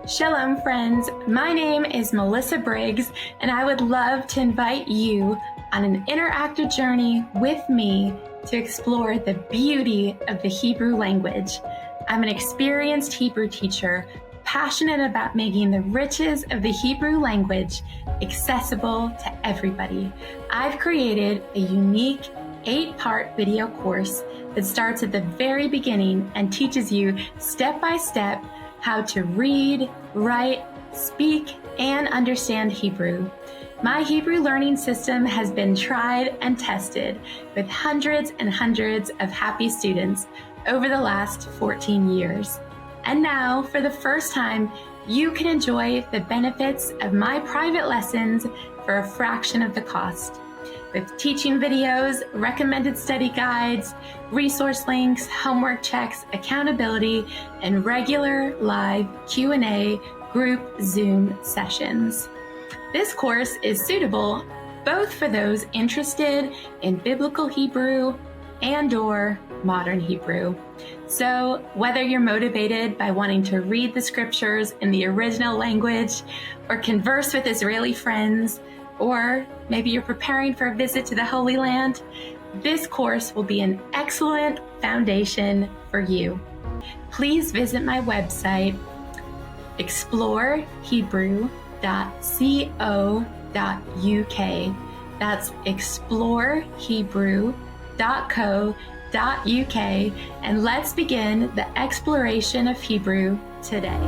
Shalom, friends. My name is Melissa Briggs, and I would love to invite you on an interactive journey with me to explore the beauty of the Hebrew language. I'm an experienced Hebrew teacher, passionate about making the riches of the Hebrew language accessible to everybody. I've created a unique 8-part video course that starts at the very beginning and teaches you step by step how to read, write, speak, and understand Hebrew. My Hebrew learning system has been tried and tested with hundreds and hundreds of happy students over the last 14 years. And now, for the first time, you can enjoy the benefits of my private lessons for a fraction of the cost. With teaching videos, recommended study guides, resource links, homework checks, accountability, and regular live Q&A group Zoom sessions. This course is suitable both for those interested in biblical Hebrew and/or modern Hebrew. So whether you're motivated by wanting to read the scriptures in the original language or converse with Israeli friends, or maybe you're preparing for a visit to the Holy Land, this course will be an excellent foundation for you. Please visit my website, explorehebrew.co.uk. That's explorehebrew.co.uk, and let's begin the exploration of Hebrew today.